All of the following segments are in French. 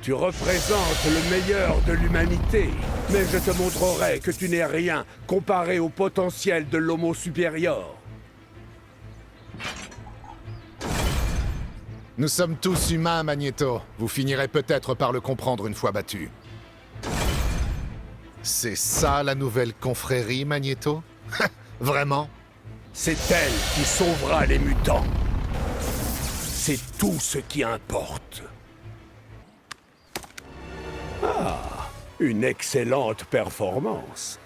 Tu représentes le meilleur de l'humanité, mais je te montrerai que tu n'es rien comparé au potentiel de l'Homo supérieur. Nous sommes tous humains, Magneto. Vous finirez peut-être par le comprendre une fois battu. C'est ça la nouvelle confrérie, Magneto? Vraiment? C'est elle qui sauvera les mutants. C'est tout ce qui importe. Ah, une excellente performance.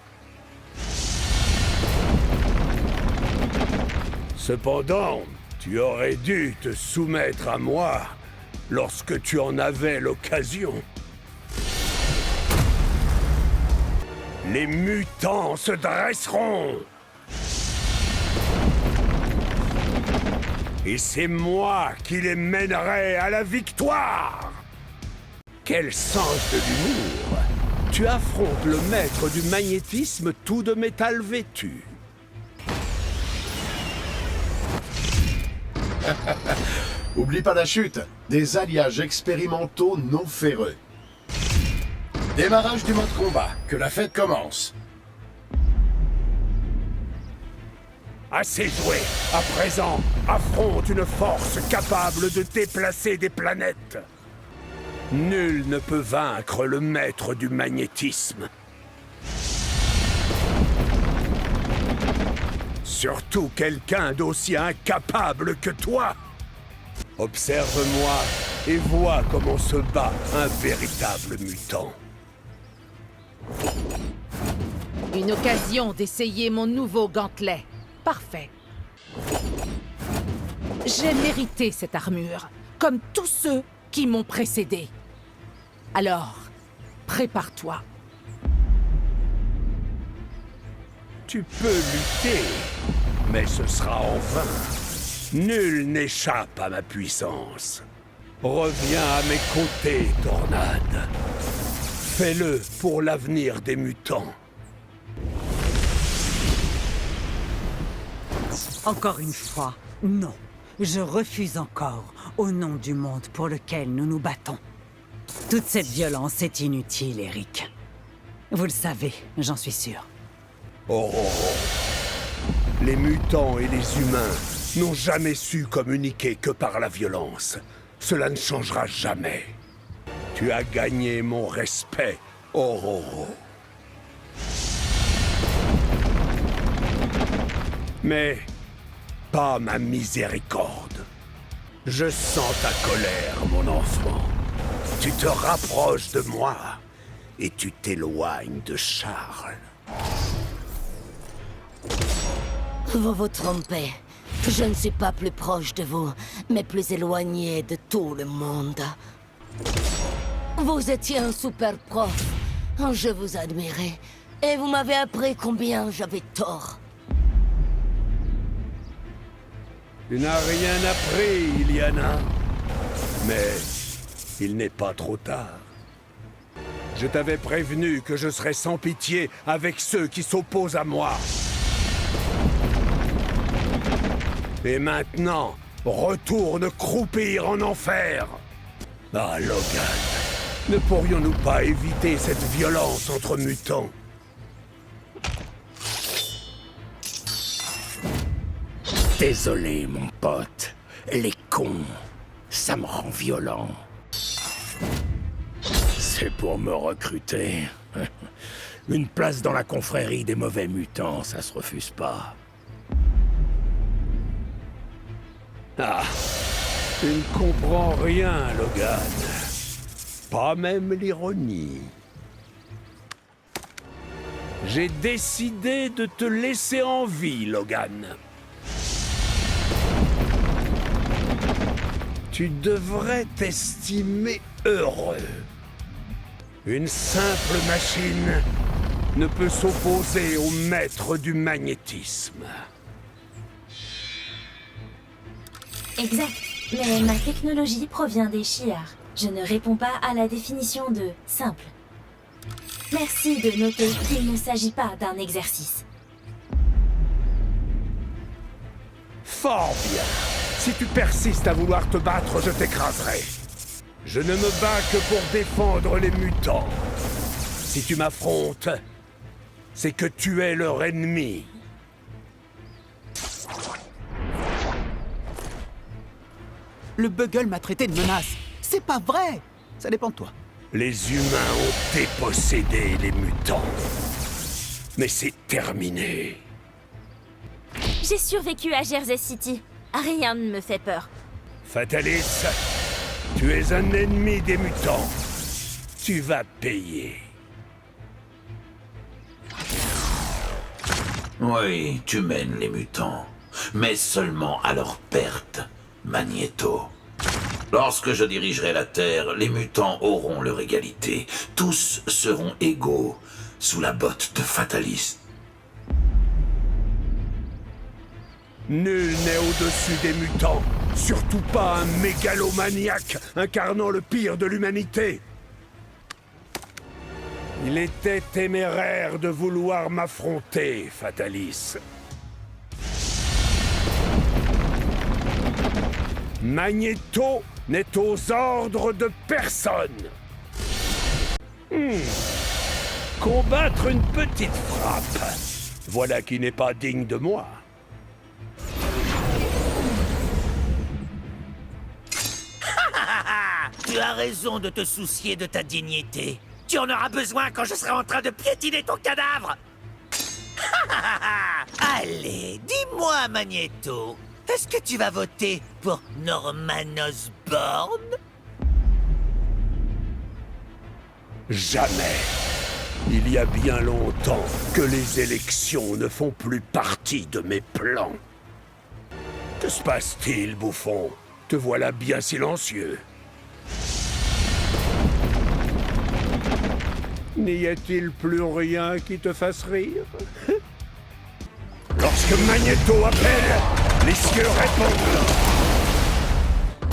Cependant, tu aurais dû te soumettre à moi lorsque tu en avais l'occasion. Les mutants se dresseront. Et c'est moi qui les mènerai à la victoire. Quel sens de l'humour! Tu affrontes le maître du magnétisme tout de métal vêtu. Oublie pas la chute. Des alliages expérimentaux non ferreux. Démarrage du mode combat. Que la fête commence. Assez joué. À présent, affronte une force capable de déplacer des planètes. Nul ne peut vaincre le maître du magnétisme. Surtout quelqu'un d'aussi incapable que toi. Observe-moi et vois comment se bat un véritable mutant. Une occasion d'essayer mon nouveau gantelet. Parfait. J'ai mérité cette armure, comme tous ceux qui m'ont précédé. Alors, prépare-toi. Tu peux lutter, mais ce sera en vain. Nul n'échappe à ma puissance. Reviens à mes côtés, Tornade. Fais-le pour l'avenir des mutants. Encore une fois, non. Je refuse encore, au nom du monde pour lequel nous nous battons. Toute cette violence est inutile, Eric. Vous le savez, j'en suis sûr. Oh, oh, oh. Les mutants et les humains n'ont jamais su communiquer que par la violence. Cela ne changera jamais. Tu as gagné mon respect, Ororo. Mais pas ma miséricorde. Je sens ta colère, mon enfant. Tu te rapproches de moi et tu t'éloignes de Charles. Vous vous trompez. Je ne suis pas plus proche de vous, mais plus éloigné de tout le monde. Vous étiez un super prof. Je vous admirais. Et vous m'avez appris combien j'avais tort. Tu n'as rien appris, Iliana. Mais il n'est pas trop tard. Je t'avais prévenu que je serais sans pitié avec ceux qui s'opposent à moi. Et maintenant, retourne croupir en enfer. Ah, Logan, ne pourrions-nous pas éviter cette violence entre mutants? Désolé, mon pote. Les cons, ça me rend violent. C'est pour me recruter. Une place dans la confrérie des mauvais mutants, ça se refuse pas. Ah, tu ne comprends rien, Logan. Pas même l'ironie. J'ai décidé de te laisser en vie, Logan. Tu devrais t'estimer heureux. Une simple machine ne peut s'opposer au maître du magnétisme. Exact. Mais ma technologie provient des Shi'ar. Je ne réponds pas à la définition de « simple ». Merci de noter qu'il ne s'agit pas d'un exercice. Fort bien. Si tu persistes à vouloir te battre, je t'écraserai. Je ne me bats que pour défendre les mutants. Si tu m'affrontes, c'est que tu es leur ennemi. Le Bugle m'a traité de menace. C'est pas vrai. Ça dépend de toi. Les humains ont dépossédé les mutants. Mais c'est terminé. J'ai survécu à Jersey City. Rien ne me fait peur. Fatalis, tu es un ennemi des mutants. Tu vas payer. Oui, tu mènes les mutants, mais seulement à leur perte, Magneto. Lorsque je dirigerai la Terre, les mutants auront leur égalité. Tous seront égaux sous la botte de Fatalis. Nul n'est au-dessus des mutants. Surtout pas un mégalomaniaque incarnant le pire de l'humanité. Il était téméraire de vouloir m'affronter, Fatalis. Magneto n'est aux ordres de personne. Combattre une petite frappe. Voilà qui n'est pas digne de moi. Tu as raison de te soucier de ta dignité. Tu en auras besoin quand je serai en train de piétiner ton cadavre. Allez, dis-moi, Magneto, est-ce que tu vas voter pour Norman Osborn? Jamais. Il y a bien longtemps que les élections ne font plus partie de mes plans. Que se passe-t-il, bouffon? Te voilà bien silencieux. N'y a-t-il plus rien qui te fasse rire? Lorsque Magneto appelle, les cieux répondent.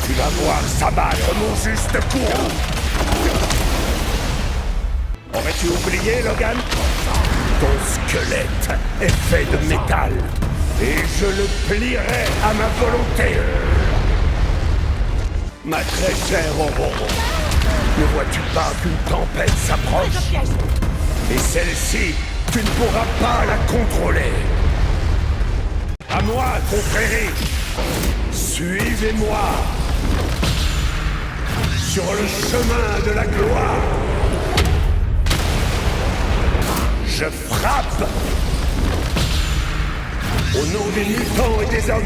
Tu vas voir s'abattre mon juste courroux. Aurais-tu oublié, Logan? Ton squelette est fait de métal, et je le plierai à ma volonté. Ma très chère Aurore, ne vois-tu pas qu'une tempête s'approche? Et celle-ci, tu ne pourras pas la contrôler. À moi, confrérie! Suivez-moi! Sur le chemin de la gloire! Je frappe! Au nom des mutants et des hommes!